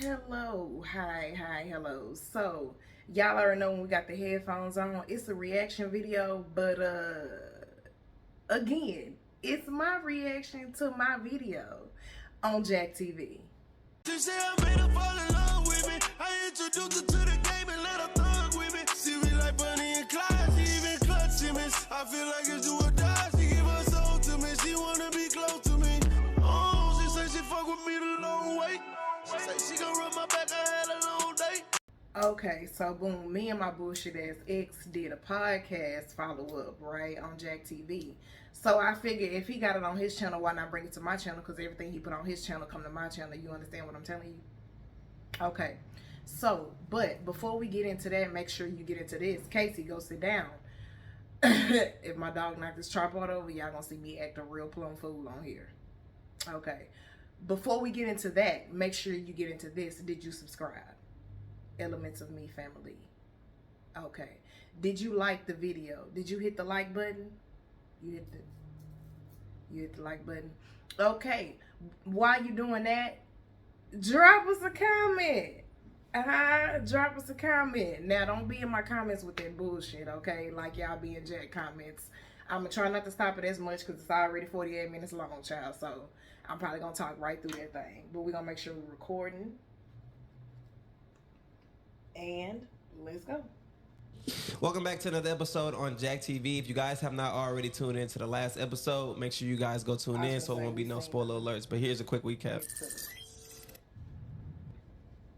Hello, hi, hello. So, y'all already know when we got the headphones on, it's a reaction video, but again, it's my reaction to my video on Jack TV. She say I made her fall in love with me. I introduced her to the game and let her thug with me. She be like Bunny and Clyde, she even clutching me. I feel like it's do or die. She give her soul to me. She wanna be close to me. Oh, she say she fuck with me the long way. She say she gon' run my back. I had a long day. Okay, so boom, me and my bullshit ass ex did a podcast follow up, right, on Jack TV. So I figured if he got it on his channel, why not bring it to my channel? Because everything he put on his channel come to my channel. You understand what I'm telling you? Okay. So, but before we get into that, make sure you get into this. Kaycee, go sit down. If my dog knocked this tripod over, y'all gonna see me act a real plum fool on here. Okay. Before we get into that, make sure you get into this. Did you subscribe? Elements of Me family. Okay. Did you like the video? Did you hit the like button? You hit the like button. Okay. While you doing that, drop us a comment. Drop us a comment. Now don't be in my comments with that bullshit, okay? Like y'all be in Jack comments. I'm gonna try not to stop it as much because it's already 48 minutes long, child. So I'm probably gonna talk right through that thing. But we're gonna make sure we're recording. And let's go. Welcome back to another episode on Jack TV. If you guys have not already tuned in to the last episode, make sure you guys go tune in so it won't be no spoiler alerts. But here's a quick recap.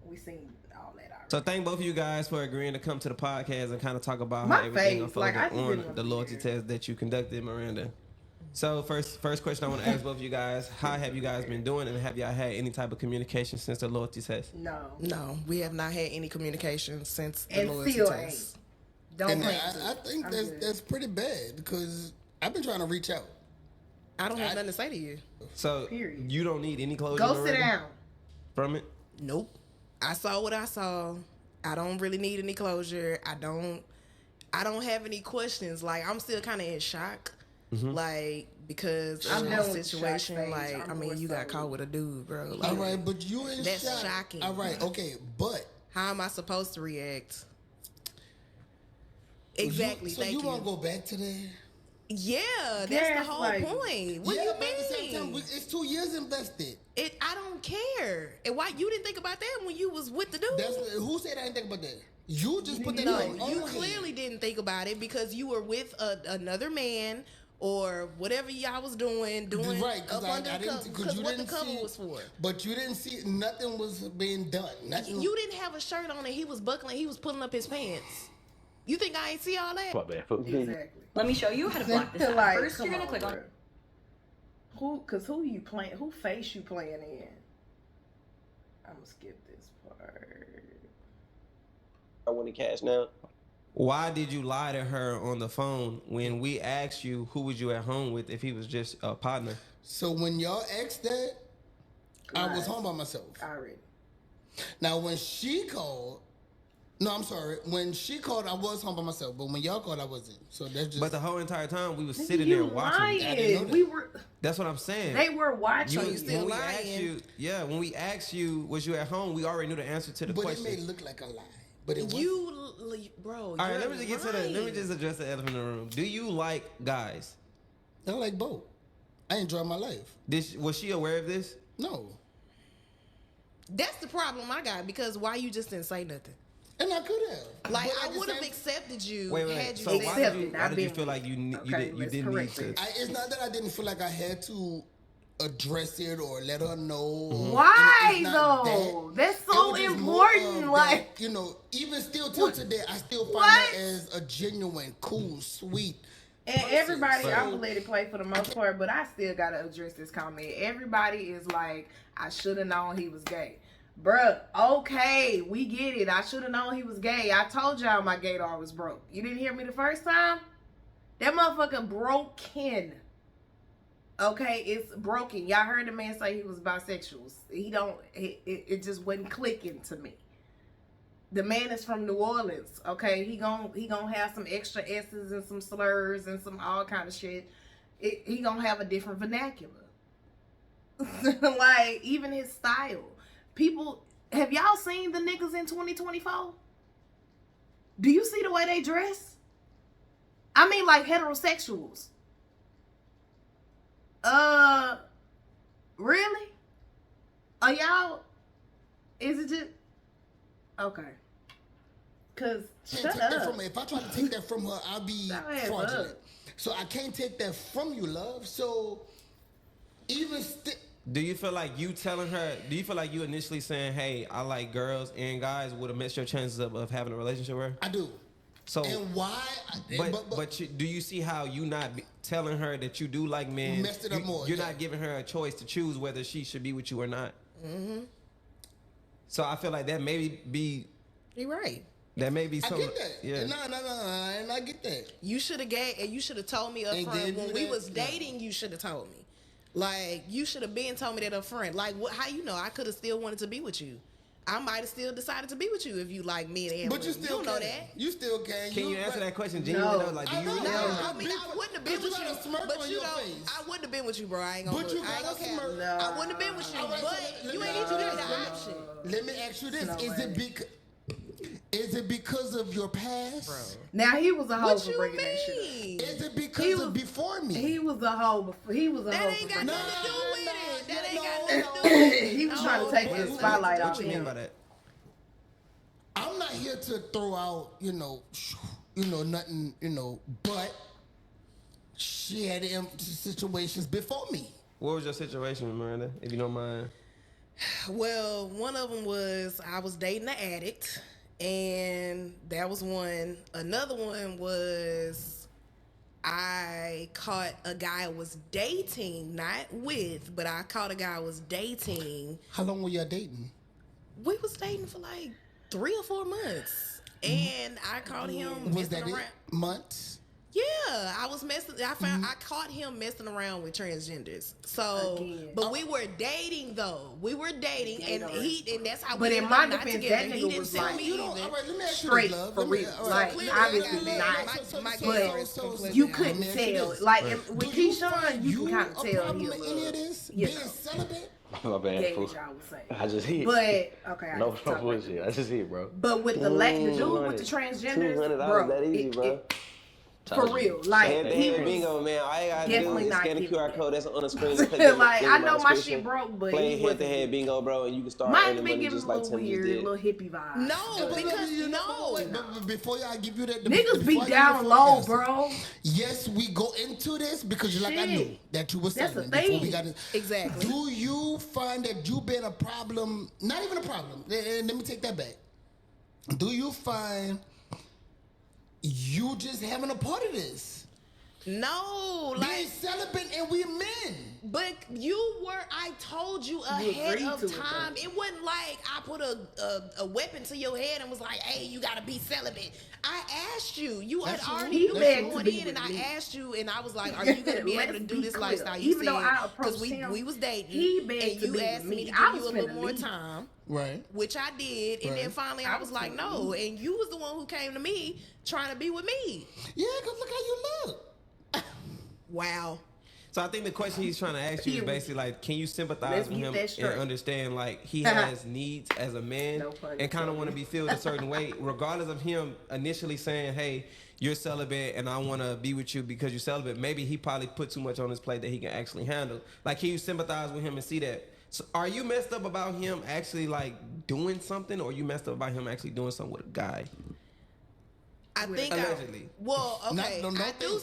We seen all that already. So thank both of you guys for agreeing to come to the podcast and kind of talk about My how everything face, like, unfolded I didn't on the loyalty test that you conducted, Miranda. So first question I want to ask both of you guys, how have you guys been doing, and have y'all had any type of communication since the loyalty test? No, we have not had any communication since the And loyalty still test. Don't And plan I think that's pretty bad because I've been trying to reach out. I don't have nothing to say to you. So Period. you don't need any closure, Go sit Miranda, down. from it? Nope. I saw what I saw. I don't really need any closure. I don't have any questions. Like, I'm still kind of in shock. Like, because I'm of done the with the situation, shock like, stage. I I'm mean, more you got so- caught with a dude, bro. Like, All right, but you in That's shock. shocking. All right, okay, but how am I supposed to react? Exactly. So thank you you. want to go back to that? Yeah, that's the Yes, whole like- point. What yeah, do you but at the same time, mean? it's 2 years invested. I don't care. And why you didn't think about that when you was with the dude? Who said I didn't think about that? You just put that No, in your you own clearly head. didn't think about it because you were with another man or whatever y'all was doing Right, up under I the didn't, cover. because Because you what the didn't cover see, was for. but you didn't see nothing was being done. Nothing. You didn't have a shirt on and he was buckling. He was pulling up his pants. You think I ain't see all that? Exactly. Let me show you how to block this out. Like, First, come you're gonna click on. Who you playing? Who face you playing in? I'm gonna skip this part. I want to cash now. Why did you lie to her on the phone when we asked you who was you at home with if he was just a partner? So when y'all asked that, I was Lies. home by myself. Already. Now when she called, no, I'm sorry. When she called, I was home by myself. But when y'all called, I wasn't. So that's just. But the whole entire time we was Nigga, sitting you there watching. I didn't know lying. that. We were. That's what I'm saying. They were watching. you still when we lying. asked you, when we asked you, was you at home? We already knew the answer to the But question. it made it look like a lie. But it wasn't. Bro. All right, let me just get to the. Let me just address the elephant in the room. Do you like guys? I like both. I enjoy my life. Was she aware of this? No. That's the problem I got because why you just didn't say nothing? And I could have. Like, But at I the would have same- accepted you Wait. had you So said why Accept did you? it. Why I've did you been- feel like you Okay, didn't let's need correct to? it. It's not that I didn't feel like I had to address it or let her know. Why It's not though? that. That's It so was just more important. of Like, that, you know, even still till today, I still find What? her as a genuine, cool, sweet. and everybody, So- I'm gonna let it play for the most part, but I still gotta address this comment. Everybody is like, I should have known he was gay. Bruh, okay, we get it. I should have known he was gay. I told y'all my gaydar was broke. You didn't hear me the first time? That motherfucker broken. Okay, it's broken. Y'all heard the man say he was bisexual. It just wasn't clicking to me. The man is from New Orleans, okay? He gon' have some extra S's and some slurs and some all kind of shit. He gonna have a different vernacular. Like, even his style. People, have y'all seen the niggas in 2024? Do you see the way they dress? I mean, like heterosexuals. Really? Are y'all? Is it just okay? Cause shut up. If I try to take that from her, I'll be fraudulent. So I can't take that from you, love. So even do you feel like you telling her? Do you feel like you initially saying, "Hey, I like girls and guys," would have messed your chances of having a relationship with her? I do. So and why? But do you see how you not telling her that you do like men? Messed it up more. You're not giving her a choice to choose whether she should be with you or not. Mm-hmm. So I feel like that maybe be. You're right. That may be something. I get that. Yeah. No, and I get that. You should have told me up front when we was dating. You should have told me. Like, you should have been told me that up front. Like, how you know? I could have still wanted to be with you. I might have still decided to be with you if you like me and But you still don't know that. You still can. Can you answer that question genuinely? No. Like, do you really? I mean, I wouldn't have been with you. But you don't. Face. I wouldn't have been with you, bro. I ain't gonna. But you I ain't got a gonna smirk. cap. I wouldn't have been with you. Right, But so you ain't even got the option. Let me ask you this: No Is it because of your past? Bro. Now he was a hoe What for you bringing that shit mean? Is it because of before me? up. He was a hoe before. He was a hoe. That ain't for got bringing nothing to do with it. That ain't got no, nothing to do with it. He was trying to take the spotlight off What you mean him. by that? I'm not here to throw out, nothing, but she had situations before me. What was your situation, Miranda? If you don't mind. Well, one of them was I was dating an addict, and that was one. Another one was I caught a guy I was dating, not with, but I caught a guy I was dating. How long were y'all dating? We was dating for like 3 or 4 months, and I caught him Was that messing it? around. Months? Yeah, I was messing. I caught him messing around with transgenders. So, Again. but we were dating though. We were dating, and that's how. But we in ended my up not defense, together. that He nigga didn't was tell like, me You don't. either. All right, let me ask you Straight this, love. for Let me- real. all Like, clearly, obviously I got- not. My But you couldn't let me ask you tell. this. Like Right. with Do you Keyshawn, find you can kind a of tell he problem a in any of little. this? You Being know. celibate? My bad, Gay, fool. as y'all would say. I just hit. But okay, I No, can talk about bullshit. it. I just hit, bro. But with the dude with the transgenders, $200 bro, that easy, bro. for real, like he was bingo, man. All you gotta do definitely is not scan the giving QR it. code that's on the screen. Click like the I know my description. shit broke, but Play he head to wasn't. head bingo, bro, and you can start Might earning have money been giving just a like little Tim just weird, did. little hippie vibe. No, because But before y'all give you that, Niggas be before I give down you low, the bro. Yes, we go into this because I Shit. knew that you were That's celibate the before we thing. got it. Exactly. Do you find that you been a problem? Not even a problem. Let me take that back. Do you find you just having a part of this? No, Being like, celibate and we men. but I told you ahead agreed of to it, time. though. It wasn't like I put a weapon to your head and was like, hey, you gotta be celibate. I asked you. You had That's true. already He knew begged going to be in, and with I me. asked you, and I was like, are you gonna be able to Let's do be this clear. lifestyle? You Even though said, I approached him, we was dating, he begged and to you be asked with me me. to give I you a was little finna more leave. time. Right. Which I did, and then Right. finally I was like, no, and you was the one who came to me trying to be with me. Yeah, because look how you look. Wow. So I think the question he's trying to ask you is basically like, can you sympathize Let's with get him that and straight. understand like he has needs as a man No pun and kind of intended. want to be filled a certain way, regardless of him initially saying, "Hey, you're celibate and I want to be with you because you're celibate." Maybe he probably put too much on his plate that he can actually handle. Like, can you sympathize with him and see that? So are you messed up about him actually like doing something, or you messed up about him actually doing something with a guy? I think Allegedly. okay. No, I do.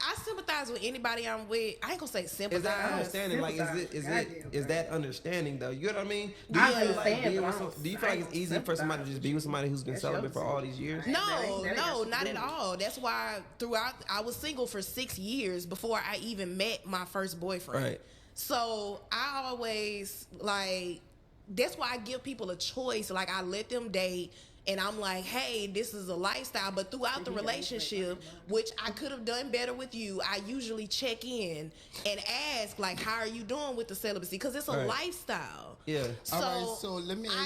I sympathize with anybody I'm with. I ain't gonna say sympathize. Is that understanding? Like, Goddamn, is that understanding though? You know what I mean? Do I you feel like understand, being but with I some, don't- do you feel I like it's don't easy for somebody to just be with somebody who's been That's celibate your for all these years? decision. No, That ain't got no, shit to not do at with it. all. That's why throughout I was single for 6 years before I even met my first boyfriend. Right. So I always like. That's why I give people a choice. Like I let them date. And I'm like, hey, this is a lifestyle. But throughout the relationship, which I could have done better with you, I usually check in and ask, like, how are you doing with the celibacy? Because it's a Right. lifestyle. Yeah. So, All right, so let me- go I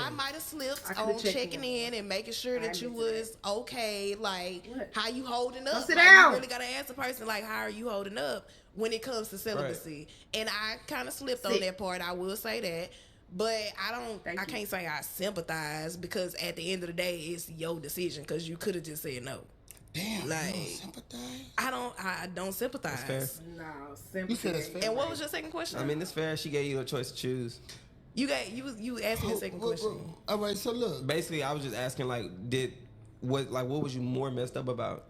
ahead. might have slipped I coulda on checked checking in and making sure that you did was okay. Like, What? how you holding up? sit Like, down. You really got to ask the person, like, how are you holding up when it comes to celibacy? And I kind of slipped on Sit. that part. I will say that. But I can't say I sympathize because at the end of the day, it's your decision because you could have just said no. Damn, Like, you don't sympathize? I don't sympathize. That's fair. No, You said it's sympathy. fair. And what was your second question? I mean, it's fair. She gave you a choice to choose. you asked me the second question. All right, so look. Basically, I was just asking, like, what was you more messed up about?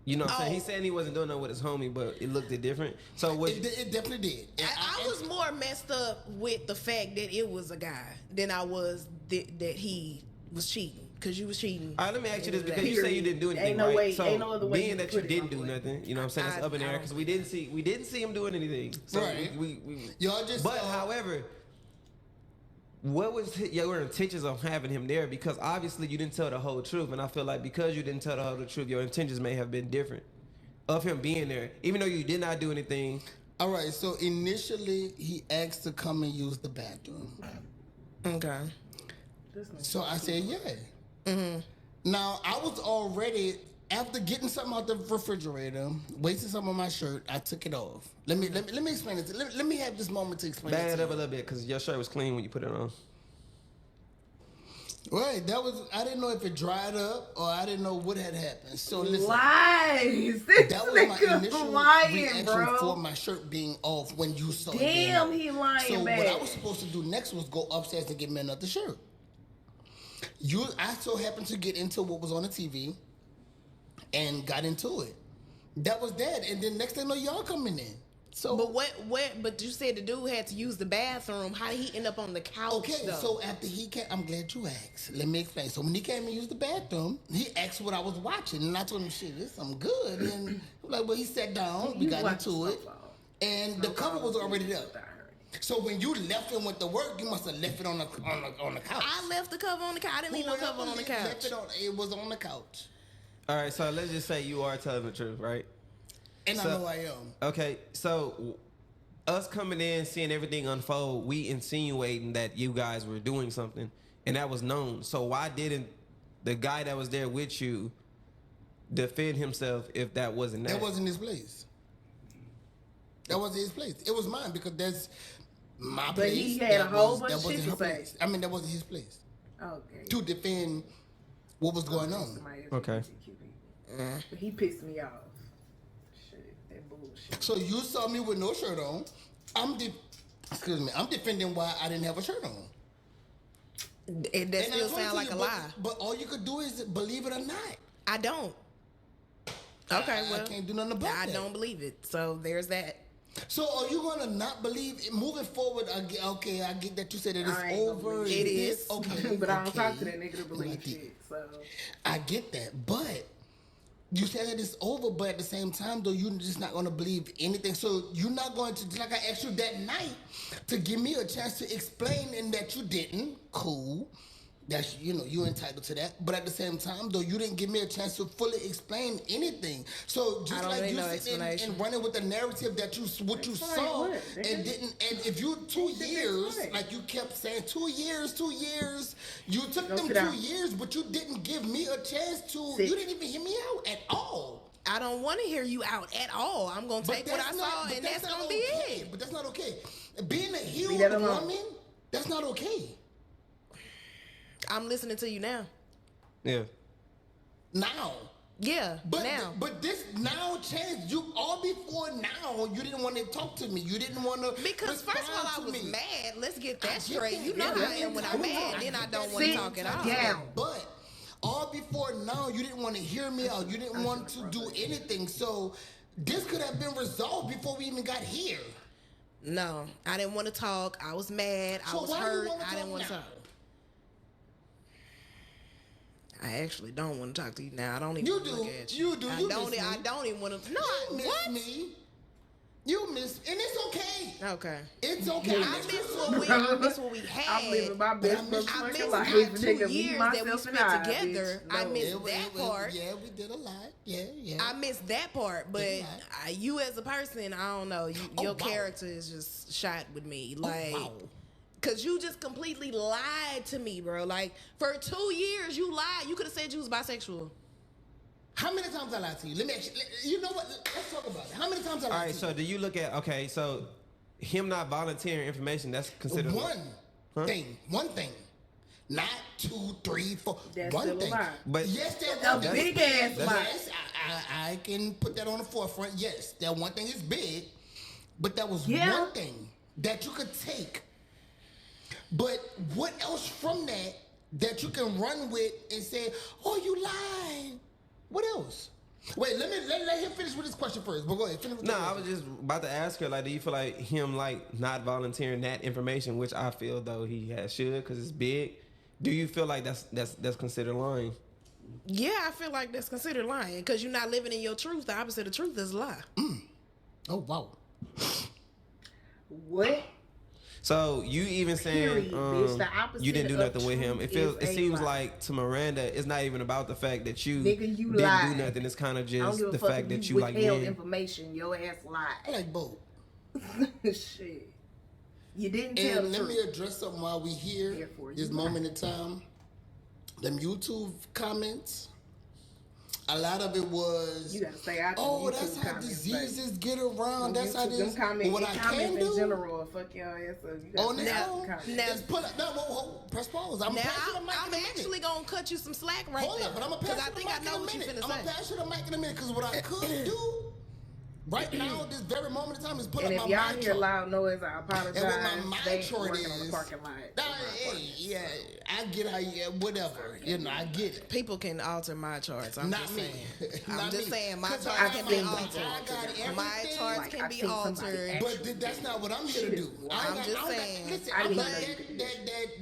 You know what I'm saying? He said he wasn't doing that with his homie, but it looked different. So what? It definitely did. And I was more messed up with the fact that it was a guy than I was that he was cheating. Because you was cheating. All right, let me ask you this, because you say you didn't do anything, Ain't no right? way- So ain't no other way being you that could you put it, didn't my do boy. nothing, you know what I'm saying? It's up in the air because we didn't see him doing anything. So Right. we Y'all just But saw- however, what was your intentions of having him there? Because obviously you didn't tell the whole truth, and I feel like because you didn't tell the whole truth, your intentions may have been different of him being there, even though you did not do anything. All right, so initially he asked to come and use the bathroom. Okay. So I said, yeah. Mm-hmm. Now, I was already, after getting something out the refrigerator, wasting some of my shirt, I took it off. Let me explain it. Let me have this moment to explain Bag it it to up a you. little bit because your shirt was clean when you put it on. Right, I didn't know if it dried up or I didn't know what had happened. So listen. Lies. This That was my nigga initial lying, reaction bro. for my shirt being off when you saw it. Damn, being he off. lying So bad. what I was supposed to do next was go upstairs and get me another shirt. I so happened to get into what was on the TV and got into it. That was that, and then next thing I know, y'all coming in. So, But you said the dude had to use the bathroom. How did he end up on the couch? okay, though? so after he came, I'm glad you asked. Let me explain. So when he came and used the bathroom, he asked what I was watching, and I told him, "Shit, this something good." And I'm like, well, he sat down, we got into it, and the cover was already there. So when you left and went to work, you must have left it on the couch. I left the cover on the couch. I didn't leave no cover on the couch. It was on the couch, All right, so let's just say you are telling the truth, right? and So- I know I am. Okay, so us coming in, seeing everything unfold, we insinuating that you guys were doing something, and that was known. So why didn't the guy that was there with you defend himself if that wasn't that? That wasn't his place. That wasn't his place. It was mine because that's my But place. he had a That whole was- bunch that of wasn't shit her to say. place. I mean, that wasn't his place Okay. to defend what was going on. Okay. But he pissed me off. Shit, that bullshit. So you saw me with no shirt on. I'm defending why I didn't have a shirt on. That And I still told sound like you, a lie. But all you could do is believe it or not. I don't. Okay, I well, can't do nothing about I that. don't believe it. So there's that. So are you gonna not believe it? Moving forward? I get that you said that I it's ain't gonna over. believe it is. Okay, But I don't okay. talk to that nigga to believe Like shit. So I get that, but you said that it's over, but at the same time, though, you're just not going to believe anything. So you're not going to, like I asked you that night, to give me a chance to explain, and that you didn't. Cool. That's, you're entitled to that. But at the same time, though, you didn't give me a chance to fully explain anything. So I just don't like need you no sitting explanation. and running with the narrative that what you Explain saw what, nigga? and didn't, and if you 2 years, explain. like you kept saying 2 years, you took Go them sit 2 down. years, but you didn't give me a chance to, Sit. you didn't even hear me out at all. I don't want to hear you out at all. I'm gonna take what I saw, and that's gonna be okay. it. But that's not okay. Being a that healed alone. woman, that's not okay. I'm listening to you now. Yeah. Now. Yeah, But now. but this now changed. You all before now, you didn't want to talk to me. You didn't want to Because first of all, I respond to was me. mad. Let's get I that get straight. that. You know Yeah, how I am when I'm mad. Then I don't want to Sit talk at all. down. But all before now, you didn't want to hear me out. You didn't want to do anything. So this could have been resolved before we even got here. No, I didn't want to talk. I was mad. I So was why you hurt. wanna I didn't talk want to now? talk. I actually don't want to talk to you now. I don't even You wanna do. look at you. You do. I You don't. miss me. I don't even want to. No, You miss what? me. You miss, and it's okay. Okay. It's okay. I miss what we had. I'm living my best I miss- motherfucking miss life. our 2 Nigga, me, years that we myself, spent and I, together. bitch. I No. miss that part. Yeah, we did a lot. Yeah. I miss that part, but Did you as a person, I don't know. Oh, Your wow. character is just shot with me, like, wow. cause you just completely lied to me, bro. Like for 2 years, you lied. You could have said you was bisexual. How many times I lied to you? Let me ask you. You know what? Let's talk about it. How many times I All lied right, to so do you look at, okay, so him not volunteering information, that's considered you? One. thing. One thing. Not 2, 3, 4. That's one still a thing. lie. But Yes, that A one thing big is ass big. lie. Yes, I can put that on the forefront. Yes, that one thing is big, but that was Yeah. one thing that you could take. But what else from that you can run with and say, "Oh, you lied"? What else? Wait, let him finish with his question first. But go ahead, finish with No, that. I was just about to ask her, like, do you feel like him, like, not volunteering that information, which I feel, though, he should, because it's big. Do you feel like that's considered lying? Yeah, I feel like that's considered lying because you're not living in your truth. The opposite of truth is a lie. Oh, wow. What? So you even saying Period, bitch. The opposite you didn't do of nothing with him. truth It is a seems lie. like to Miranda, it's not even about the fact that you, Nigga, you didn't lied. do nothing. It's kind of I don't just give a the fuck fact if that you you like withheld men. information. Your ass I lied. like both. Shit. You didn't tell And the let me truth. address something while we here. Therefore, you This lied. moment in time. Them YouTube comments. A lot of it was. You gotta stay out. Oh, them that's YouTube how comments, diseases get around. baby. That's how YouTube, this. them comments, What I comments can in do. general, fuck your ass up. You gotta On stay this out phone, the comments. Now- just pull up. No, whoa, press pause. I'm Now, passing the mic I'm in a minute. actually going to cut you some slack right Hold there. up, but I'm gonna pass Because I you the think mic I know in a what you're minute. finna I'm say. gonna pass you the mic in a minute because what I could do right now, this very moment in time, is pull And up if my y'all mic hear truck. loud noise, I apologize. And what my They chart working on the is- parking lot. Nah, hey, yeah, I get how you, whatever. You know, I get it. People can alter my charts. I'm Not just me. saying. I'm Not just me. saying my 'Cause charts I can got be my- altered. I got My everything. charts Like, can I be think somebody altered. actually But that's not what I'm here to do. I'm I just don't saying. Listen, I I'm didn't not even know you could do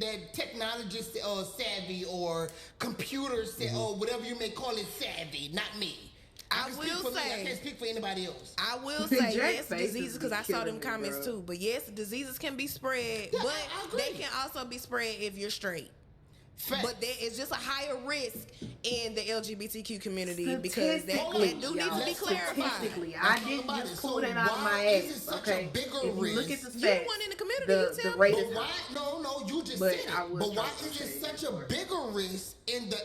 that technologist savvy or computer or whatever you may call it savvy. Not me. I can speak will for me. I say- can't speak for anybody else. I will Jack say yes, faces diseases, be because I saw them killing me, comments bro. too. But yes, diseases can be spread, Yeah, but I agree. they can also be spread if you're straight. Fact. But there is just a higher risk in the LGBTQ community because that do need to be y'all, clarified. Statistically, Let's I talk didn't about just it. pull So that out of why my is ass. it such a Okay, bigger if you look at risk? the You facts, one in the community, the you tell rate me. But is why? No, you just But said I it. was But why trying to is it say such a bigger risk in the When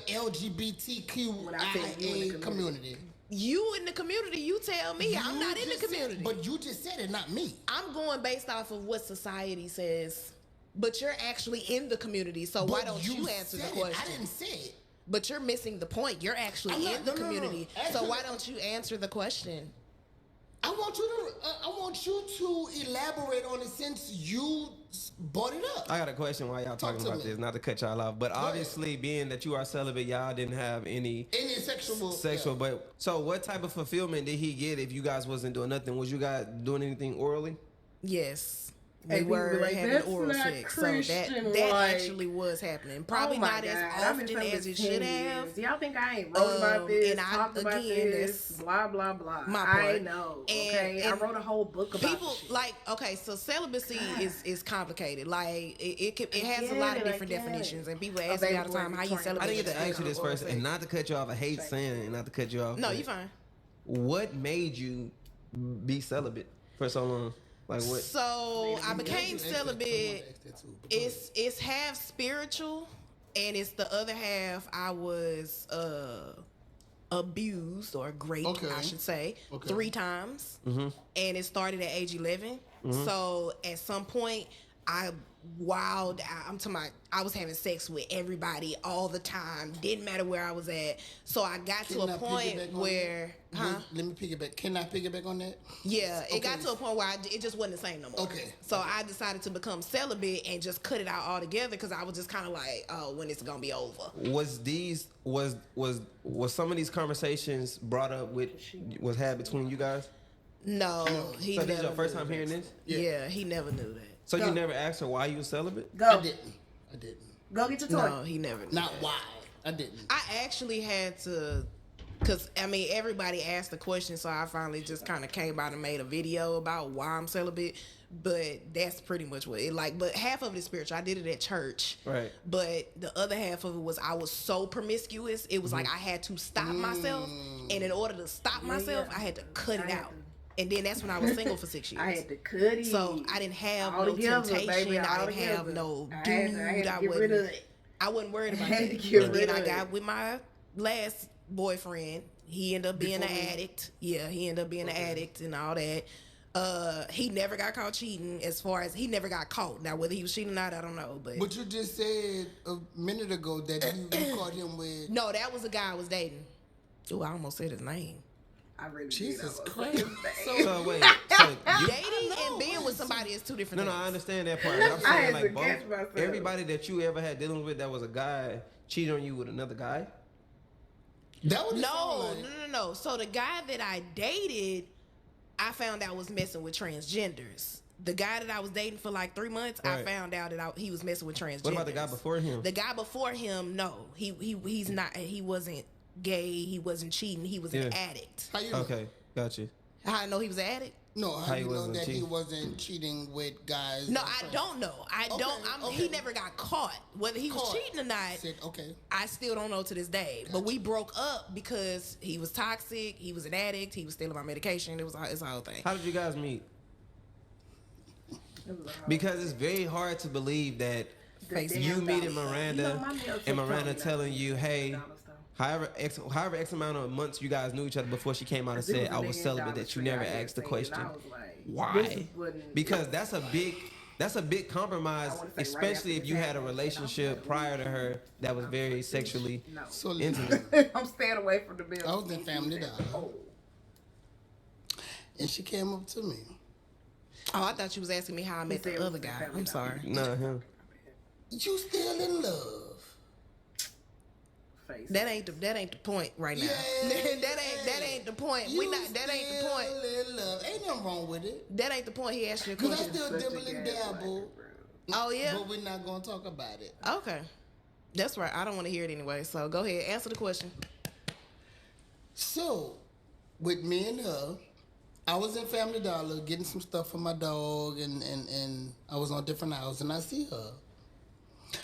I said you in LGBTQIA the community? You in the community, you tell me. I'm You not in the just said- community. but you just said it, not me. I'm going based off of what society says. But you're actually in the community, so why But don't you answer the said it. question? I didn't say it. But you're missing the point. You're actually I'm not- in the no, no, no. community. So Actually- why don't you answer the question? I want you to elaborate on it since you brought it up. I got a question while y'all talking to about me. this, not to cut y'all off, but ahead. obviously being that you are celibate, y'all didn't have any Any sexual. sexual. Yeah. But so what type of fulfillment did he get if you guys wasn't doing nothing? Was you guys doing anything orally? Yes. Hey, We people be were like, having "That's oral not sex. So Christian that like." actually was happening. Probably Oh my not God, as I've been often celibate as it 10 should years. have. Y'all think I ain't wrote about this, and I- talked about again, this, that's blah, blah, blah. my I part. know, And- okay? I and wrote a whole book about People this shit. like so celibacy is complicated. Like it has a get lot of it, I different get it. definitions, and people ask me all the time how you Available celebrate. I didn't get to Yes, ask you this oral first, sex. and not to cut you off. I hate saying it, not to cut you off. No, but you fine. What made you be celibate for so long? Like what? So I became Ask that, celibate. ask that too, but go ahead. It's half spiritual, and it's the other half I was abused or raped, Okay. I should say, Okay. 3 times, and it started at age 11. So at some point, I wilded out. I'm talking about I was having sex with everybody all the time. Didn't matter where I was at. So I got to Can I a point piggyback on where, that? Let me piggyback. Can I piggyback on that? yeah, it got Okay. to a point where it just wasn't the same no more. Okay. So I decided to become celibate and just cut it out altogether because I was just kind of like, oh, when it's gonna be over. Was some of these conversations brought up with was had between you guys? No, he So never. this is your first knew time that. hearing this? Yeah, he never knew that. So Go. you never asked her why you was celibate? Go. I didn't. Go get your toy. No, he never knew. Not that. why. I didn't. I actually had to, cause I mean everybody asked the question, so I finally just kind of came out and made a video about why I'm celibate. But that's pretty much what it like. But half of it is spiritual. I did it at church. Right. But the other half of it was I was so promiscuous. It was like I had to stop myself, and in order to stop myself, I had to cut it I had out. And then that's when I was single for 6 years. I had to cut it. So I didn't have All no together, temptation. baby, I all didn't have together. no I had dude. to get rid wasn't. of it. I wasn't worried about I had that. to get And rid then I of got it. with my last boyfriend. He ended up being an Before me? addict. Yeah, he ended up being an addict and all that. He never got caught cheating. As far as he never got caught. Now whether he was cheating or not, I don't know. But you just said a minute ago that you caught him with. No, that was the guy I was dating. Ooh, I almost said his name. I really Jesus did. Christ. So wait, so you, Dating and being with somebody is two different no, things. I understand that part. I'm I saying had like to catch both. myself. Everybody that you ever had dealing with that was a guy cheated on you with another guy. That would No. So the guy that I dated, I found out was messing with transgenders. The guy that I was dating for like 3 months, I Right. found out that he was messing with transgenders. What about the guy before him? The guy before him, no, he's not. He wasn't gay. He wasn't cheating. He was an addict. How you know? Okay, got you. How I know he was an addict? No, how he you know wasn't that he cheating? wasn't cheating with guys? No, and I friends? don't know. He okay. never got caught. Whether he was Caught. cheating or not, Said, okay. I still don't know to this day. But we broke up because he was toxic. He was an addict. He was stealing my medication. It's a whole thing. How did you guys meet? Because it's very hard to believe that you meeting Miranda and Miranda telling you, hey, however X amount of months you guys knew each other before she came out and said I was celibate, that you never asked the question why? Because that's a big compromise, especially if you had a relationship prior to her that was very sexually So intimate. I'm staying away from the bill. I was in Family Dollar. And she came up to me. Oh, I thought you was asking me how I met the other guy. I'm sorry. Nah, him. You still in love? That ain't the point right now. Yeah. that ain't the point. That ain't the point. Still in love. Ain't nothing wrong with it. That ain't the point. He asked you a Cause I question. still dibble and dabble. Oh yeah. But we're not gonna talk about it. Okay. That's right. I don't want to hear it anyway. So go ahead, answer the question. So, with me and her, I was in Family Dollar getting some stuff for my dog, and I was on different aisles, and I see her.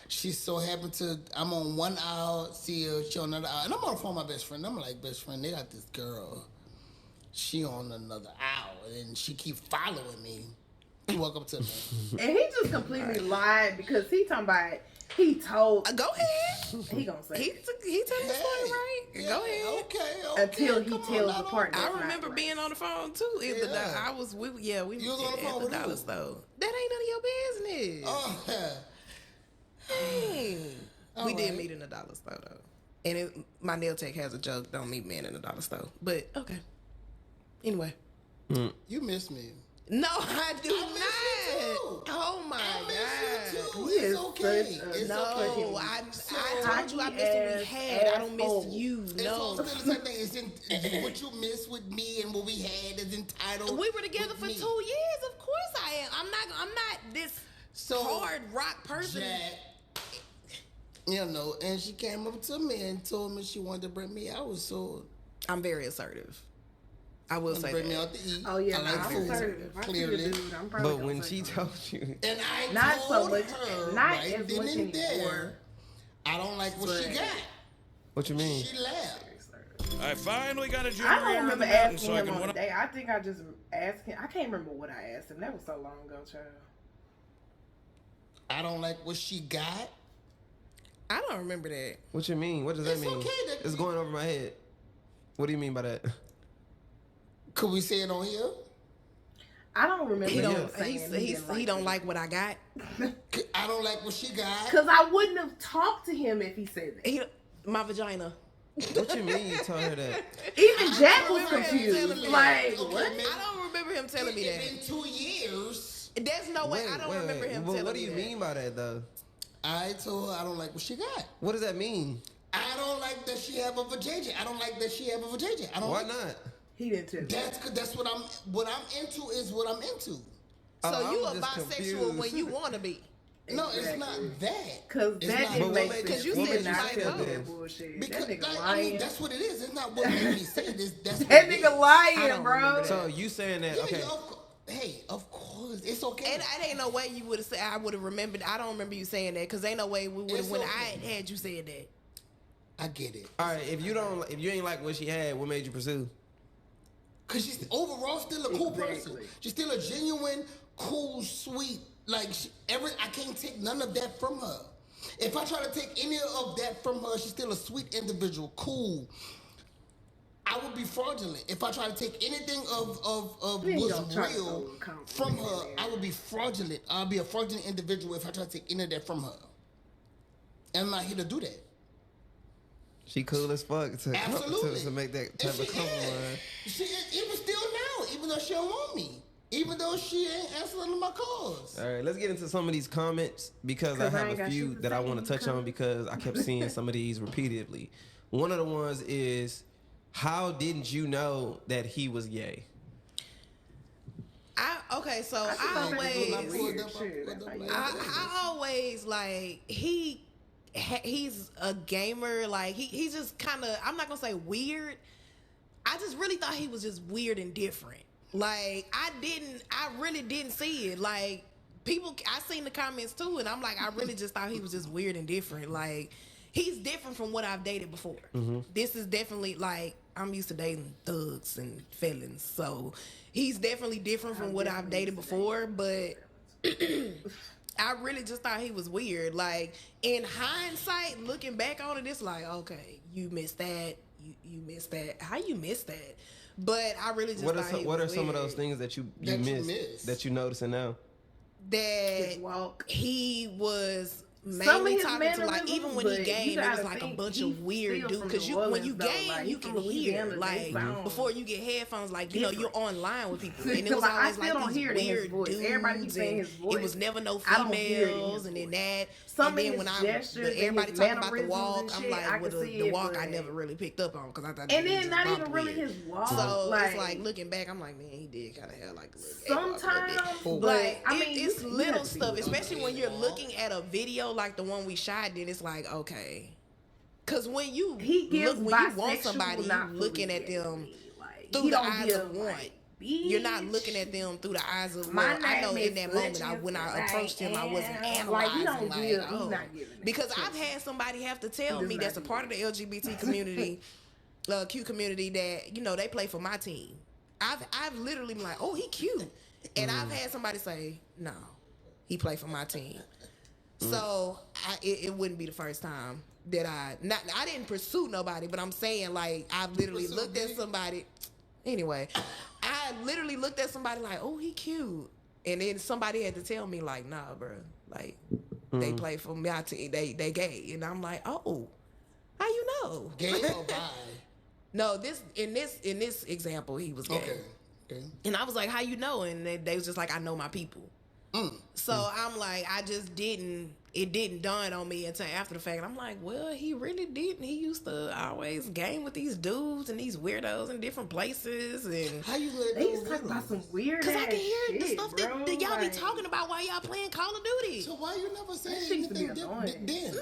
She so happened to, I'm on one aisle, see her, she on another aisle, and I'm on the phone with my best friend. I'm like, best friend, they got this girl. She on another aisle, and she keep following me. He walk up to me. And he just completely lied because he talking about he told. Go ahead. He gonna say He it. told the story right. Yeah, Go ahead. Okay. Until he come on, tells now, the partner. I That's remember not being on the phone too. Yeah. We was You was on the phone at the with dollar who? store. That ain't none of your business. Oh, yeah. Dang. All We did right. meet in the dollar store though. And my nail tech has a joke, don't meet men in the dollar store. But okay. Anyway. You miss me. No, I do I miss you not. too. Oh my I miss you God. too. He It's is okay. such a- It's No, okay. I how told you I he miss what we ass had. I don't miss asshole. you. It's No. all still the same thing. It's in what you miss with me and what we had is entitled. We were together with for me. 2 years. Of course I am. I'm not this So, hard rock person. Jack, you know, and she came up to me and told me she wanted to bring me out. So I'm very assertive. I will say bring me that. out to eat. Oh yeah, I like I'm food, assertive. I see clearly. the dude. I'm probably But gonna when say she something. told you, And I Not so told much- her not right as then much and there, anymore. I don't like what she But- got. what you mean? She laughed. I finally got a I generator don't in the remember mountain asking so I him can on one the day. I think I just asked him. I can't remember what I asked him. That was so long ago, child. I don't like what she got. I don't remember that. What you mean? What does that It's mean? okay that- It's going over my head. What do you mean by that? Could we say it on here? I don't remember He him don't. saying He don't like what I got. I don't like what she got. Because I wouldn't have talked to him if he said that. My vagina. What you mean you told her that? Even Jack was remember him confused. telling me Like, Okay, what? man. I don't remember him telling me It's that. been 2 years. There's no way. I don't remember him Well, telling what do me you that. mean by that though? I told her I don't like what she got. What does that mean? I don't like that she have a vajayjay. I don't like that she have a vajayjay. I don't Why like not? He didn't tell me. That's what I'm into is what I'm into. So Oh, you I'm a just bisexual confused. when you want to be. No, it's not that. Because It's that not- didn't But make what sense. made- Because you He said did you not like tell both. that bullshit. Because That nigga like, lying. I mean, that's what it is. It's not what made me say this. That's what That it nigga is. lying, don't bro. remember So you saying that? Yeah, Okay. hey, of course, it's okay. And it ain't no way you would have said. I would have remembered. I don't remember you saying that because ain't no way we would have It's when okay. I had you said that. I get it. All right. If you ain't like what she had, what made you pursue? Cause she's overall still a cool person. Exactly. She's still a genuine, cool, sweet. Like I can't take none of that from her. If I try to take any of that from her, she's still a sweet individual, cool. I would be fraudulent. If I try to take anything of You ain't what's gonna try to real throw a compliment from in her, there. I would be fraudulent. I'll be a fraudulent individual if I try to take any of that from her. And I'm not here to do that. She cool as fuck to Absolutely. to make that type of compromise. She is, even still now, even though she don't want me. Even though she ain't answering my calls. All right, let's get into some of these comments because I 'Cause I have ain't a got few shit to that I say want in to the touch on comments. because I kept seeing some of these repeatedly. One of the ones is, how didn't you know that he was gay? I always like he's a gamer. Like he's just kind of, I'm not gonna say weird. I just really thought he was just weird and different. Like I really didn't see it. Like people, I seen the comments too, and I'm like, I really just thought he was just weird and different. Like he's different from what I've dated before. This is definitely like, I'm used to dating thugs and felons, so he's definitely different from what I've dated before. But I really just thought he was weird. Like in hindsight, looking back on it, it's like, okay, you missed that. You missed that. How you missed that? But I really just What thought are he was some of weird. those things that you missed that you noticing now? That His walk. he was Some mainly of his talking to, like, mannerisms, even when he but gamed, you it was gotta like a think bunch he's of weird still dudes. from Because New when Orleans, you though. game, Like, you he can from hear. Louisiana, they Like sound before you get headphones, like, you know, you're different. online with people, and it was Like, I always still like don't these hear it in his weird voice. dudes, Everybody keeps saying and his voice. it was never no I don't hear it in females, his and then voice. that. Some And then of when his I gestures and everybody his talking about the mannerisms walk, and I'm shit, like, I well, can see the it, walk I but- never really picked up on because I thought. And he then just not even walked really weird. his walk. So like, it's like looking back, I'm like, man, he did kind of have like a little gay walk a little sometimes, bit. but Like I mean, it's you little have to be stuff, with especially when gay you're walk. looking at a video like the one we shot. Then it's like, okay, because when you he gives when you want bisexual, somebody, you not looking fully at gay. them Like, through he the don't eyes give, of want. like, You're not bitch. looking at them through the eyes of, My well, I know name in that is moment, Butchie, when I like, approached him, I wasn't like, he analyzing don't like, give- he oh. not giving it Because I've attention. had somebody have to tell does me not that's a do part of the LGBT community, Q community, that, you know, they play for my team. I've literally been like, oh, he cute. And I've had somebody say, no, he played for my team. So it wouldn't be the first time that I didn't pursue nobody, but I'm saying, like, I've literally looked at somebody. Anyway, I literally looked at somebody like, oh, he cute. And then somebody had to tell me, like, nah, bro, like, they play for my team. They gay. And I'm like, oh, how you know? Gay or bi? No, in this example, he was gay. Okay. And I was like, how you know? And they was just like, I know my people. So I'm like, it didn't dawn on me until after the fact. And I'm like, well, he really didn't. He used to always game with these dudes and these weirdos in different places. And How you let They used to talk about some weird because I can hear shit, the stuff bro. that y'all Like, be talking about while y'all playing Call of Duty. So why you never say That shit used to be anything annoying. then? Man,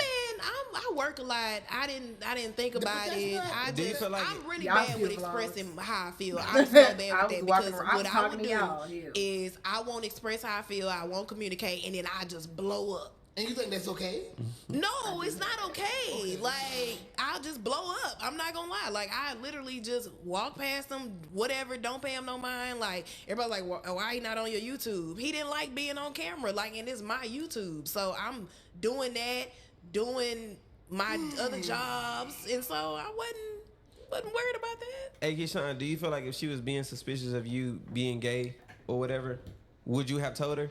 I work a lot. I didn't think about that's it. not- Do you feel like I'm really Y'all bad with feel vlogs. expressing how I feel. I'm so bad with I that was walking because around- I was what I talking would to do y'all, yeah. is I won't express how I feel. I won't communicate, and then I just blow up. And you think that's okay? No, it's not okay. Like, I'll just blow up. I'm not gonna lie. Like, I literally just walk past him, whatever, don't pay him no mind. Like, everybody's like, why he not on your YouTube? He didn't like being on camera. Like, and it's my YouTube. So I'm doing that, doing my other jobs. And so I wasn't worried about that. Hey, Keyshawn, do you feel like if she was being suspicious of you being gay or whatever, would you have told her?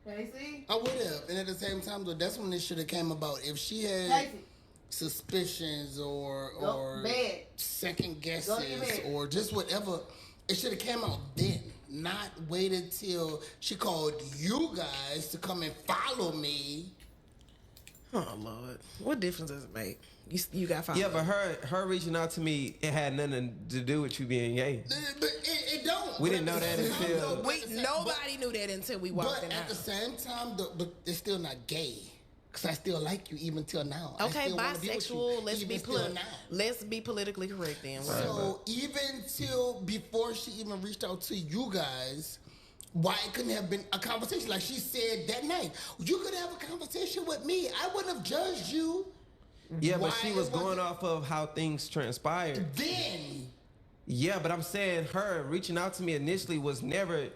Kaycee? I would have. And at the same time, though, that's when this should have came about. If she had Kaycee. suspicions or bed. second Go to your guesses bed. or just whatever, it should have came out then. Not waited till she called you guys to come and follow me. Oh, Lord. What difference does it make? You got five. Yeah, but her reaching out to me, it had nothing to do with you being gay. But it don't. We But didn't at know the that same time, until- though, but at the same- Nobody knew that until we walked But in the at the house. same time, but it's still not gay. Because I still like you even till now. I Okay, still wanna be with you, bisexual. even Let's be politically correct then. Whatever. So even till before she even reached out to you guys, why it couldn't have been a conversation like she said that night? You could have a conversation with me. I wouldn't have judged you. Yeah, but Why she was it wasn't- going off of how things transpired. Then Yeah, but I'm saying her reaching out to me initially was never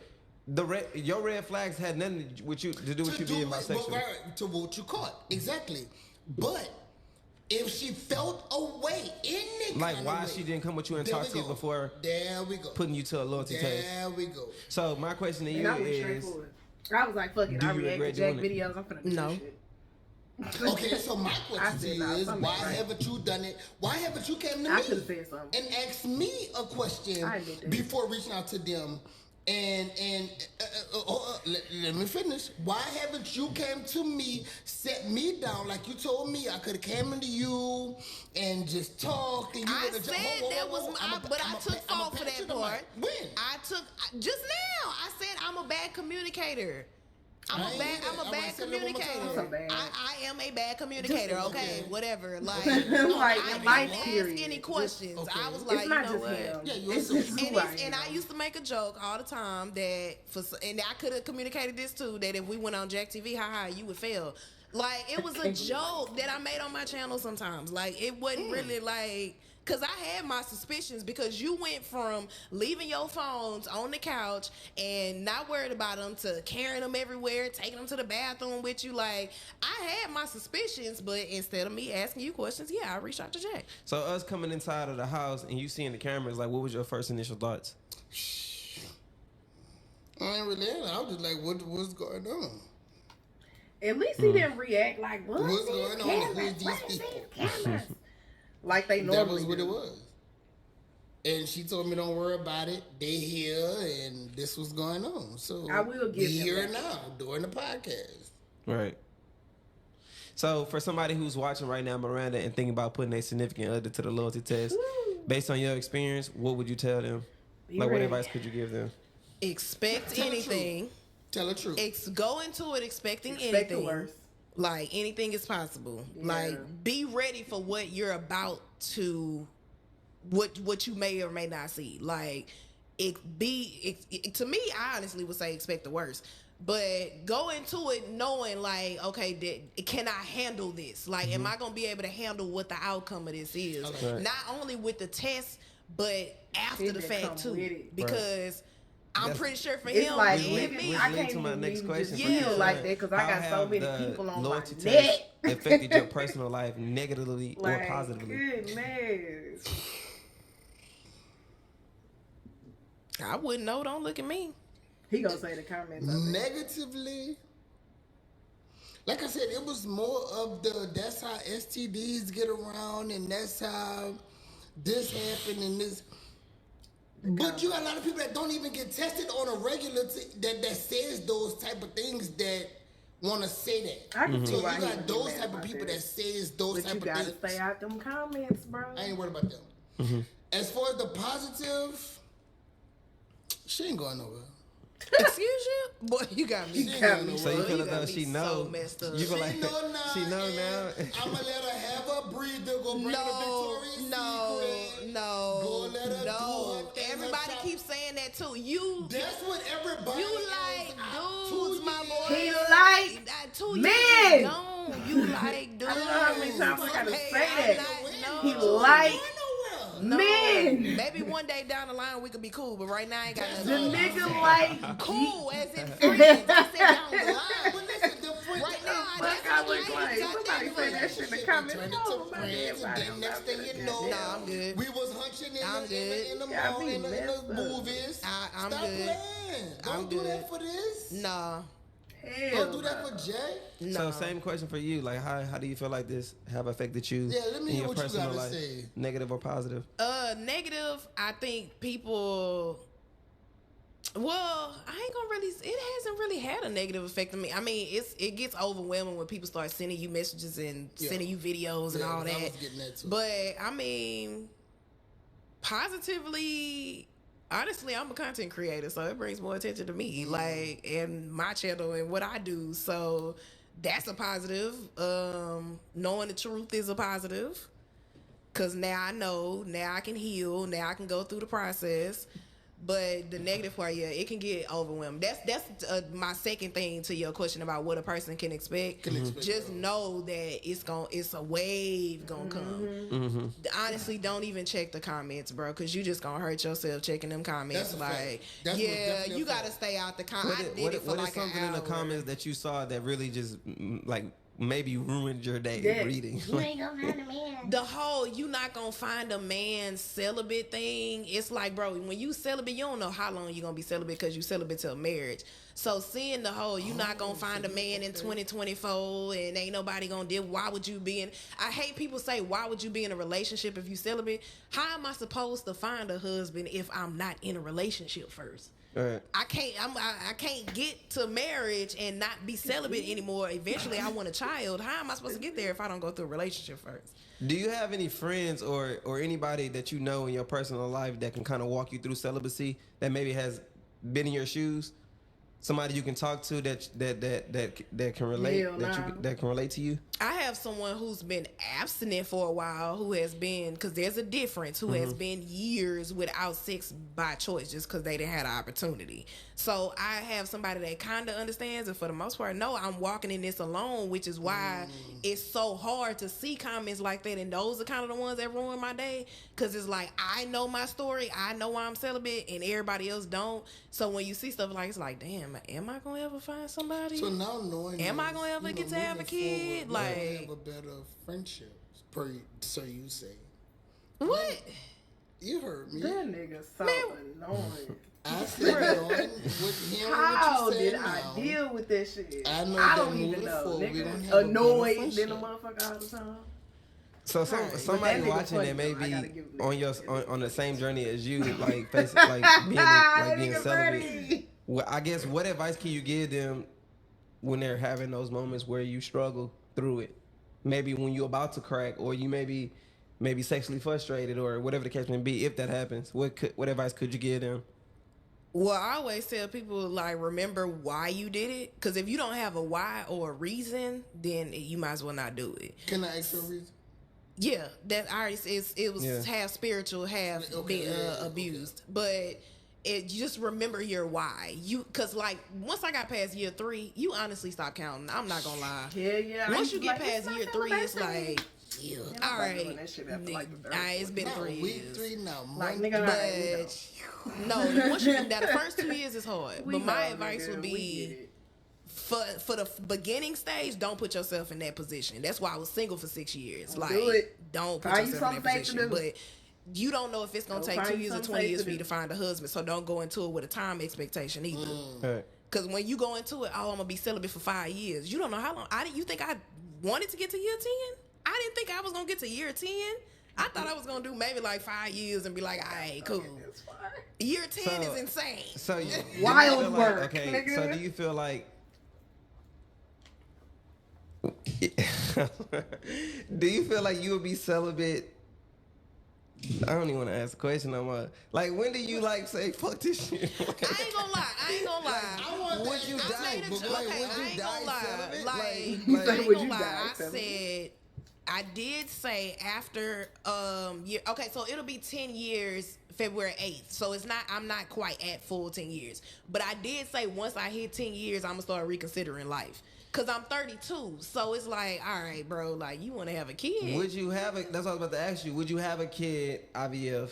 your red flags had nothing with you to do with you being bisexual. to what you caught exactly. But If she felt a way, any Like kind why of way, she didn't come with you and there talk we to you go. before There we go. putting you to a loyalty test. There we go. So my question to And you I went straight is, for it. I was like, fuck it. Do I you react to regret Jack doing it? videos. I'm finna do No. this shit. Okay, so my I question to said, you nah, is, something why ain't right. haven't you done it? Why haven't you came to I me could've said something. and asked me a question I did that. before reaching out to them? And let me finish. Why haven't you came to me, set me down like you told me? I could have came into you and just talked. And you I would've said that was my, but I took fault for that part. When? I took just now. I said I'm a bad communicator. I'm I a ain't bad. hear that. I'm a All bad right, say it one more communicator. time. So bad. I am a bad communicator. Just- Okay, okay. whatever. Like, Like, I in didn't life ask period. any questions. Okay. I was like, It's not you know just what? him. Yeah, you it's also- just And, who I and I am. used to make a joke all the time that and I could have communicated this too, that if we went on Jack TV, haha, you would fail. Like, it was a joke that I made on my channel sometimes. Like, it wasn't really like, because I had my suspicions, because you went from leaving your phones on the couch and not worried about them to carrying them everywhere, taking them to the bathroom with you. Like, I had my suspicions, but instead of me asking you questions, yeah, I reached out to Jack. so us coming inside of the house and you seeing the cameras, like what was your first initial thoughts? I ain't really. I was just like, what's going on? At least he didn't react like, what? What's going on? Cameras? Who's these What is people? these cameras? Like they That normally was what do. it was. And she told me, "Don't worry about it. They here, and this was going on." So I will give we him here that. now during the podcast. Right. So for somebody who's watching right now, Miranda, and thinking about putting a significant other to the loyalty test, based on your experience, what would you tell them? Be Like what ready. advice could you give them? Expect Tell the anything. Tell the truth. Go into it expecting Expect the anything. worst. Like, anything is possible. Yeah. Like, be ready for what you're about to, what you may or may not see. Like, to me, I honestly would say expect the worst. But go into it knowing, like, okay, can I handle this? Like, am I gonna be able to handle what the outcome of this is? Right. Not only with the test, but after Shit the that fact come too. with it. Because I'm That's- pretty sure for It's him like and living. me, I lead can't to my even next question. just for you, feel sir. like that because I How got so have many the people on my loyalty neck. test affected your personal life negatively or Like, positively? goodness. I wouldn't know. Don't look at me. He gonna say the comments. I think. Negatively, like I said, it was more of that's how STDs get around, and that's how this happened, and this. But you got a lot of people that don't even get tested on a regular that says those type of things that want to say that. I can So see you why he got would those get mad type of about people that. that says those But type you of gotta things. stay out them comments, bro. I ain't worried about them. As far as the positive, she ain't going nowhere. Excuse you? Boy, you got me. She ain't got going me. So you nowhere. feel You as got though me she so know? messed up. You feel like She know now. she know now. I'ma let her have her breather. Go bring her Victoria's Secret. Go let her do her thing, her Everybody shop. keeps saying that too. You That's what everybody you is. like Out dudes, 2 my years. boy. He like That 2 men. years gone. You like dudes. I don't know how many times I gotta Hey, say I'm that. not- He no. like No. men. Maybe one day down the line we could be cool, but right now I ain't got The nothing. nigga like Cool as in friends. I said down the line. But listen, the friend, Right now, fuck I definitely look ain't like. got Somebody that say that friend. shit in the comments. Turn it Oh, to my friends, and then next thing you know, Nah, I'm good. we was hunching in I'm the good. in the Yeah, I mall, be in the messed up. movies. I'm Stop good. playing. Don't I'm do good. that for this. Nah. hell Don't do that no. for Jay. No. So same question for you. Like how do you feel like this have affected you Yeah, let me in hear your what you personal gotta life? say. Negative or positive? Negative, I think people. Well, I ain't gonna really. It hasn't really had a negative effect on me. I mean, it gets overwhelming when people start sending you messages and Yeah. sending you videos and Yeah, all I that. was getting that too. But I mean, positively, honestly, I'm a content creator, so it brings more attention to me, like, and my channel and what I do. So that's a positive. Knowing the truth is a positive, cause now I know, now I can heal, now I can go through the process. But the negative part, yeah, it can get overwhelmed. That's my second thing to your question about what a person can expect. Just know that it's a wave gonna come. Honestly, don't even check the comments, bro, because you just gonna hurt yourself checking them comments. That's a fact. Like, That's yeah, definitely a you gotta fact. stay out the comments. I did it for what is like an something in the hour. comments that you saw that really just like maybe ruined your day Yeah. reading? You ain't gonna find a man. The whole you not gonna find a man celibate thing, it's like, bro, when you celibate, you don't know how long you gonna be celibate because you celibate till marriage. So seeing the whole you not gonna find a man in 2024 and ain't nobody gonna deal, why would you be in, I hate people say, why would you be in a relationship if you celibate? How am I supposed to find a husband if I'm not in a relationship first? Right. I can't get to marriage and not be celibate anymore. Eventually I want a child. How am I supposed to get there if I don't go through a relationship first? Do you have any friends or anybody that you know in your personal life that can kind of walk you through celibacy that maybe has been in your shoes? Somebody you can talk to that can relate Hell no. that can relate to you? I have someone who's been abstinent for a while who has been, because there's a difference, who has been years without sex by choice just because they didn't have the opportunity. So I have somebody that kind of understands, and for the most part, no, I'm walking in this alone, which is why it's so hard to see comments like that, and those are kind of the ones that ruin my day, because it's like, I know my story, I know why I'm celibate, and everybody else don't. So when you see stuff like, it's like, damn, am I gonna ever find somebody? So now knowing, am I gonna ever get to have a kid? Forward, Like, have a better friendship, so you say. what? You heard me. That nigga so annoying. I said knowing with him. How what you did said I now, deal with this shit? I know I that don't even moving know. forward, we Nigga, don't have a better annoyed than a friendship. motherfucker all the time. So Right. somebody But that nigga watching funny, that may though. I gotta be give him on that. your on the same journey as you, like being Nigga celibate. funny. Well, I guess what advice can you give them when they're having those moments where you struggle through it? Maybe when you're about to crack, or you maybe sexually frustrated, or whatever the case may be. If that happens, what advice could you give them? Well, I always tell people, like, remember why you did it. Because if you don't have a why or a reason, then you might as well not do it. Can I ask you a reason? Yeah, that I already it was Yeah. half spiritual, half Okay, being yeah, abused. But it just remember your why. Because, like, once I got past year 3, you honestly stop counting. I'm not gonna lie. Yeah. I Once used you to get like, past it's year not 3, it's celebration. like, Yeah. I all stopped right, doing that shit after, like, the third it's been Not 3 week years. 3 now. Like, month. nigga, But no, once you now the first 2 years is hard. we But my know, advice nigga, would we be, get it. for the beginning stage, don't put yourself in that position. That's why I was single for 6 years. Like, Do it. don't put Find you yourself in that something safe to position. do. But you don't know if it's gonna Go take find 2 you years or something 20 safe years to for you do. to find a husband. So don't go into it with a time expectation either. Mm. All right. Because when you go into it, oh, I'm gonna be celibate for 5 years. You don't know how long. You think I wanted to get to year 10? I didn't think I was gonna get to year 10. I thought I was gonna do maybe like 5 years and be like, all right, cool. It's fine. Year 10 So- is insane. So do you Wild feel work, Like, okay, nigga. so do you feel like? Do you feel like you would be celibate? I don't even want to ask the question. Like, when do you like say fuck this shit? I ain't gonna lie. I want Would you I die? made a but joke. like, Okay, would I you ain't die gonna lie. celibate? Like, Like- I ain't Would gonna you lie. die I celibate? said, I did say after year. Okay, so it'll be 10 years February 8th. So I'm not quite at full 10 years. But I did say once I hit 10 years, I'm gonna start reconsidering life. Cause I'm 32, so it's like, all right, bro, like you want to have a kid? Would you have a? That's what I was about to ask you. Would you have a kid IVF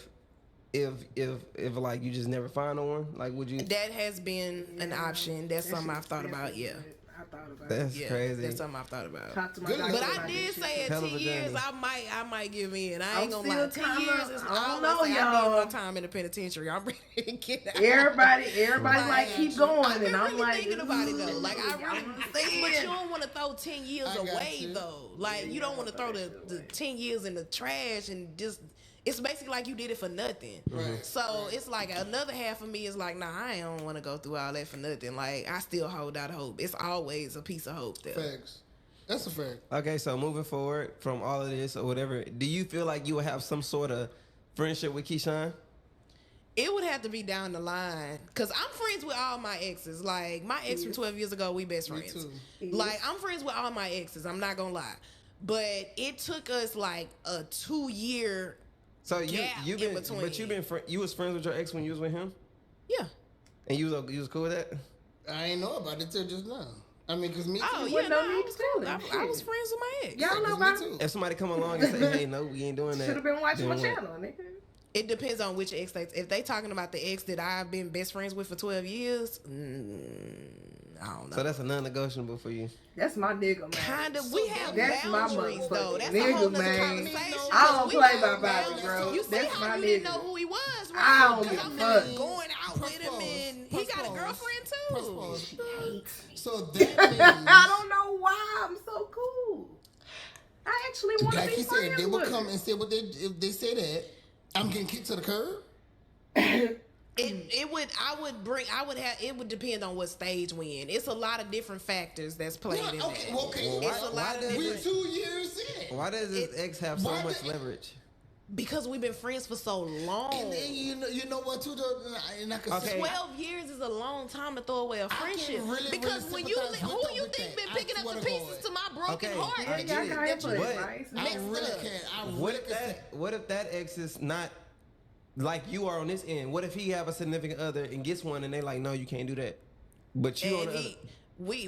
if like you just never find one? Like, would you? That has been an option. That's That something shit's I've thought about. Yeah, expensive, but I thought about That's it. yeah, crazy. that's something I've thought about. Talk to my Good doctor But about I did this shit. say at Hell 10 of a years, journey. I might give in. I ain't I'm gonna lie. still 10 years kinda- is I don't I know, did y'all. my time in the penitentiary. I'm ready to get out. Everybody like keep going, I've been and I'm really like thinking about it though. Like I really I'm think, but you don't want to throw 10 years I got away you. though. Like you don't want to throw the 10 years in the trash and just. It's basically like you did it for nothing. Right. So it's like another half of me is like, nah, I don't want to go through all that for nothing. Like I still hold out hope. It's always a piece of hope there. Facts. That's a fact. Okay, so moving forward from all of this or whatever, do you feel like you would have some sort of friendship with Keyshawn? It would have to be down the line because I'm friends with all my exes. Like my ex from 12 years ago, we best Me friends. too. Like I'm friends with all my exes. I'm not gonna lie, but it took us like a So 2-year. Gap you've in been, between. but you was friends with your ex when you was with him, Yeah. and you was cool with that. I ain't know about it till just now. I mean, cause me Oh too. yeah, Wasn't no, no I need was to cool. tell I him, was shit. friends with my ex. Y'all know 'Cause about me too. If somebody come along and say, "Hey, no, we ain't doing that," Should have been watching my then what? channel, nigga. It depends on which ex. If they talking about the ex that I've been best friends with for 12 years, I don't know. So that's a non-negotiable for you. That's my nigga, man. Kind of. We have That's my boundaries, though. motherfucking That's a whole nigga, nother man. conversation. I don't We play have by Bobby, boundaries. bro. You see That's how my you didn't nigga. know who he was, right? I don't 'Cause give I'm a not fuck. going out with him, and he got a girlfriend too. So that means, I don't know why I'm so cool. I actually want to like be he said, friends they would with come her. and say what they if they say that. I'm getting kicked to the curb. It would depend on what stage we in. It's a lot of different factors that's played in Okay, there. well, okay. It's a lot of We're different 2 years in. Why does his ex have so why much did- leverage? Because we've been friends for so long. And then you know what too though, and I can Okay. say 12 years is a long time to throw away a can friendship. really, because really when you sympathize who with you that, think with been that. picking I up the swear to pieces God. to my broken Okay, heart? I Yeah, get y'all it. got him for But- advice. I Messed really up. can't. I What really if can say. that ex is not like you are on this end? What if he have a significant other and gets one and they like, no, you can't do that. But you on And the other.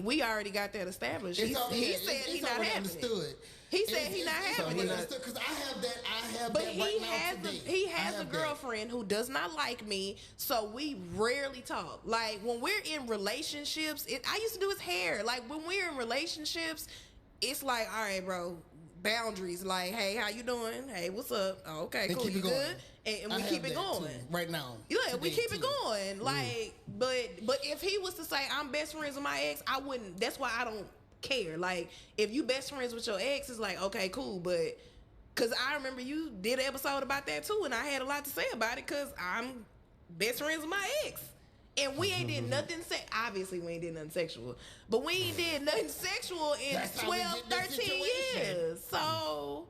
we already got that established. It's He already- said it's he's not already having it. understood. He said he's not having it. Because I have that. I have But that he right now has today. he I has a have that. girlfriend who does not like me, so we rarely talk. Like when we're in relationships, I used to do his hair. Like when we're in relationships, it's like, all right, bro, boundaries. Like, hey, how you doing? Hey, what's up? Oh, okay, And cool, keep you it going. good? And I we have keep it that, going. too, right now. Yeah, we Today, keep it too. going. Like, but if he was to say I'm best friends with my ex, I wouldn't. That's why I don't care. Like, if you best friends with your ex, it's like, okay, cool. But because I remember you did an episode about that too, and I had a lot to say about it because I'm best friends with my ex. And we ain't did nothing obviously we ain't did nothing sexual. But we ain't did nothing sexual in That's how we 12, get this 13 situation. years. So,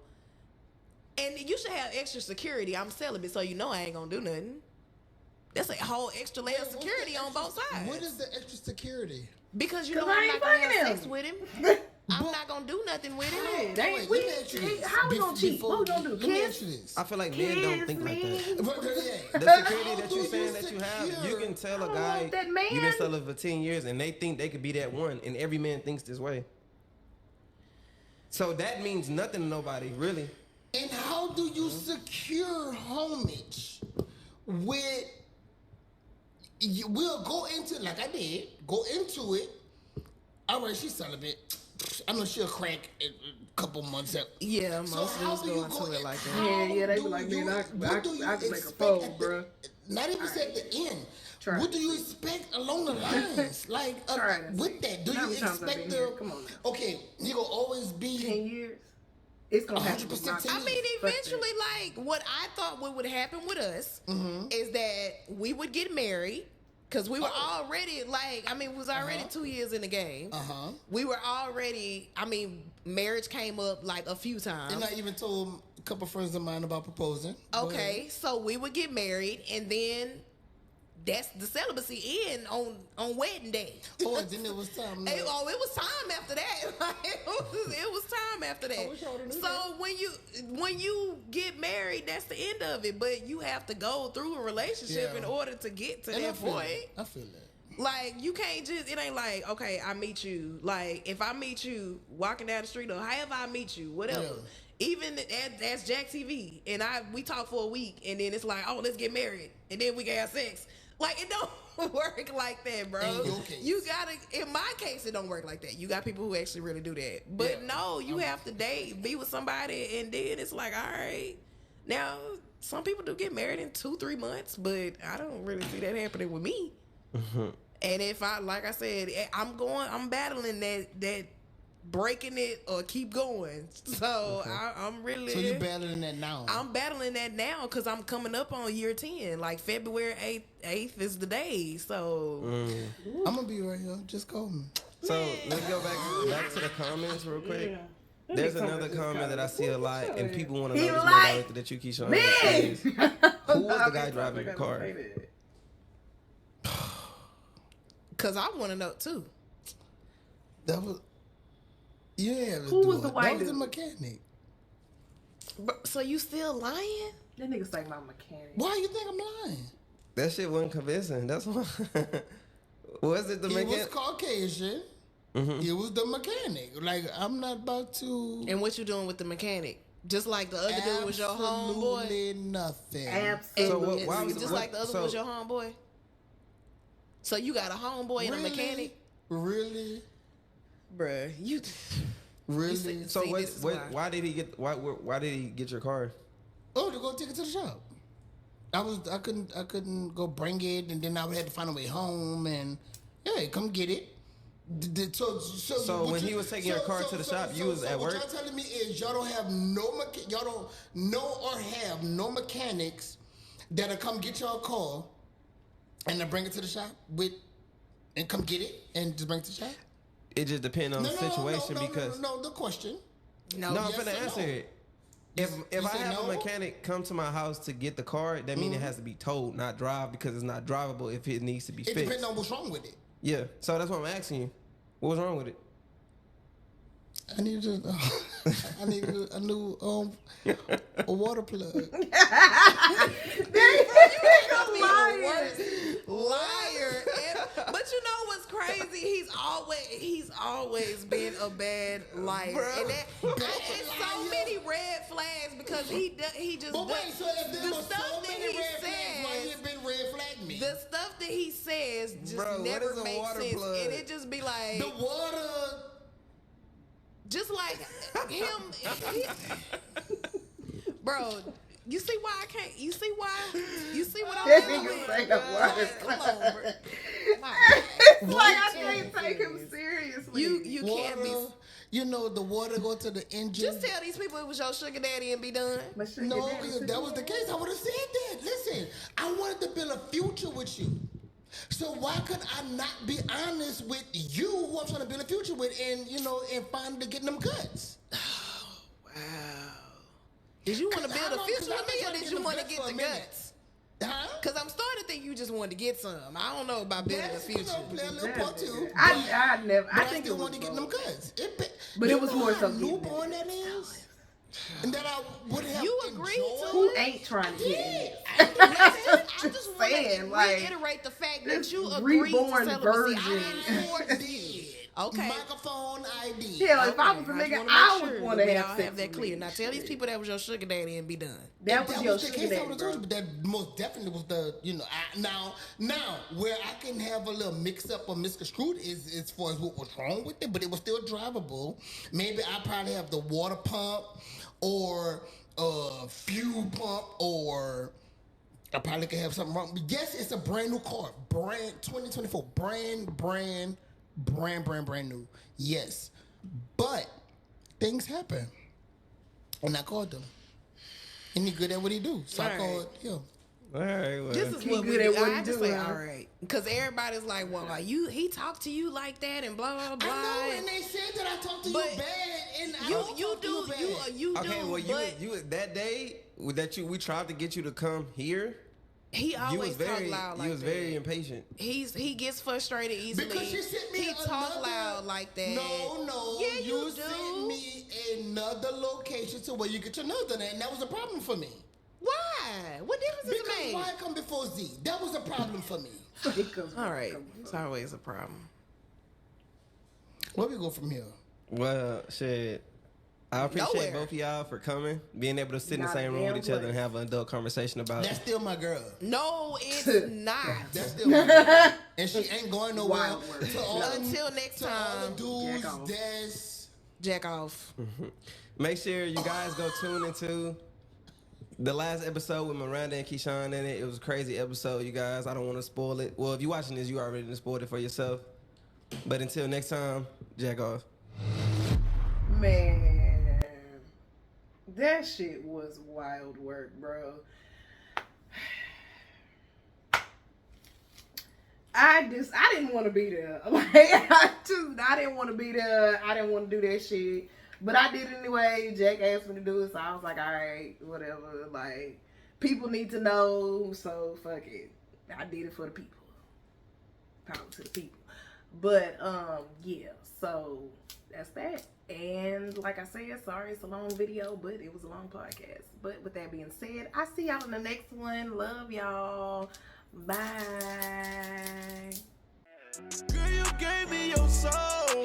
and you should have extra security. I'm celibate, so you know I ain't gonna do nothing. That's a whole extra layer of What's the security on both sides. What is the extra security? Because you 'Cause know I I'm ain't not gonna have fucking sex him. with him. I'm not gonna do nothing with him. Hey, Wait, they- let we- me ask you this. how we gonna cheat? What we gonna do? Let me Kiss? ask you this. I feel like men don't think like that. Kiss me. The security How that do you you saying that you have, you secure? can tell I a don't guy want that man. you've been celibate for 10 years and they think they could be that one, and every man thinks this way. So that means nothing to nobody, really. And how do you secure homage with? We'll go into like I did. Go into it. All right, she's celibate. I know she'll crack in a couple months out. Yeah, So most how dudes do go you into go it in- like that. how Yeah, they be do like, you- man, what do you I can make a expect fold, at the- bruh. Not even say at the end. Try What it. do you expect along the lines? Like Try it and with see. that, do How you many times I've expect been here? the? Come on now. Okay, he gonna always be. 10 years. It's gonna happen. 100% I mean, Fuck eventually, like what I thought would happen with us is that we would get married because we were already we was already 2 years in the game. We were already. I mean, marriage came up like a few times. And I even told a couple friends of mine about proposing. Go Okay, ahead. so we would get married, and then that's the celibacy end on wedding day. Oh, and then it was time. It was time after that. Like, it was time after that. wish I would've knew So when you get married, that's the end of it. But you have to go through a relationship Yeah. in order to get to And I that feel point. that. I feel that. Like you can't just. It ain't like okay, I meet you. Like if I meet you walking down the street or however I meet you, whatever. Yeah. Even as Jack TV and we talk for a week and then it's like, oh, let's get married and then we can have sex. Like it don't work like that, bro. In your case. You gotta. In my case, it don't work like that. You got people who actually really do that. But Yeah. no, you have to date, be with somebody, and then it's like, all right. Now, some people do get married in 2-3 months, but I don't really see that happening with me. And if like I said, I'm battling that breaking it or keep going. So I'm really. So you're battling that now. I'm battling that now because I'm coming up on year 10. Like February 8th is the day. So I'm gonna be right here. Just call me. So let's go back to the comments real quick. Yeah. There's another comment that I see a lot, and people want to know He this was more like, directed at you, Keisha. Man! Who was the guy driving the car? because I want to know too. That was. You didn't have to Who do was it. the white That was the dude? mechanic. So you still lying? That nigga say my mechanic. Why you think I'm lying? That shit wasn't convincing. That's why. Was it the He was mechanic? Caucasian. He was the mechanic. Like I'm not about to. And what you doing with the mechanic? Just like the other dude was your homeboy? Absolutely nothing. Absolutely. why was it- Just like the other so- one was your homeboy? So you got a homeboy and a Really? mechanic? Really? Bruh, you Really? So See, this is why. why did he get your car? Oh, to go take it to the shop. I couldn't go bring it, and then I would have to find a way home, and yeah, come get it. So when he was taking your car to the shop, you was at work? What y'all telling me is y'all don't have y'all don't know or have no mechanics that'll come get your car and then bring it to the shop and come get it and just bring it to the shop? It just depends on the situation because no, the question. I'm Yes finna or answer no? it. If You I say have no? a mechanic come to my house to get the car, that means it has to be towed, not drive, because it's not drivable if it needs to be It fixed. depends on what's wrong with it. Yeah, so that's what I'm asking you. What was wrong with it? I need a new a water plug. Liar. But you know what's crazy? He's always been a bad liar. Bruh. And it's so many red flags because he just But wait, so if there the was stuff so that many he red flags, why you says, been red flag me? the stuff that he says just Bro, what never is a makes water sense. plug? And it just be like The water. just like him bro, you see why I can't? You see why? You see what I'm That doing? nigga say the water Come on, bro. It's like I can't take him seriously. You can't be. Water, you know, the water go to the engine. Just tell these people it was your sugar daddy and be done. No, if that was the case, I would have said that. Listen, I wanted to build a future with you. So why could I not be honest with you, who I'm trying to build a future with, and and finally getting them cuts? Wow. Did you want to 'Cause build I a don't- future 'cause I've with been me, or trying to did get you them want to guts get for the a minute. guts? Huh? Because I'm starting to think you just wanted to get some. I don't know about building a That's future. play a little part too. I never. But I I think still it want was to get them both. cuts. But you it was know more how so getting newborn that is, and that I would have. You agreed to enjoyed. Who ain't trying to get it? I just want saying, to like, reiterate the fact this that you agreed to reborn celibacy. virgin. I didn't force Did. it. Okay. Microphone ID. Hell, if I was a Okay, nigga, just I wanna make would sure want that to we have all sex have that with clear. me. Now tell these people that was your sugar daddy and be done. That If was that your was the sugar case, I daddy, would have told bro. you, but that most definitely was the, now where I can have a little mix up or misconstrued is as far as what was wrong with it, but it was still drivable. Maybe I probably have the water pump or fuel pump, or I probably could have something wrong. But yes, it's a brand new car, brand 2024, brand new. Yes, but things happen, and I called them. And he good at what he do. So I Right. called him. All right, well. This is He what we good at do. what I he just do, say, huh? all right. Because everybody's like, well, he talked to you like that and blah, blah, blah. I know, and they said that I talked to But you bad, and I You don't talk to do, you bad. you Okay, do, well, but you that day that we tried to get you to come here. he You always was talk very, loud like you was that. very impatient. He gets frustrated easily. Because she sent me he talk another- loud like that. No. Yeah, you sent do. me another location to where you get your nose done at, and that was a problem for me. Why? What difference does Because it make? why come before Z? That was a problem for me. All right, it's always a problem. Where we go from here? Well, shit. I appreciate Nowhere. both of y'all for coming, being able to sit in the Not same room a with each damn other and have an adult conversation about That's it. still my girl. No, it's not. That's still my girl. And she ain't going nowhere. Wild work. To all them- Until next to all time. the dudes Jack off. that's... Jack off. Make sure you guys go tune into the last episode with Miranda and Keyshawn in it. It was a crazy episode, you guys. I don't want to spoil it. Well, if you're watching this, you already done spoiled it for yourself. But until next time, jack off. Man, that shit was wild work, bro. I didn't want to be there. Like, I didn't want to be there. I didn't want to do that shit. But I did anyway. Jack asked me to do it, so I was like, all right, whatever. Like, people need to know, so fuck it. I did it for the people. Talk to the people. But, yeah, so that's that. And like I said, sorry it's a long video, but it was a long podcast. But with that being said, I see y'all in the next one. Love y'all. Bye. Girl, you gave me your soul.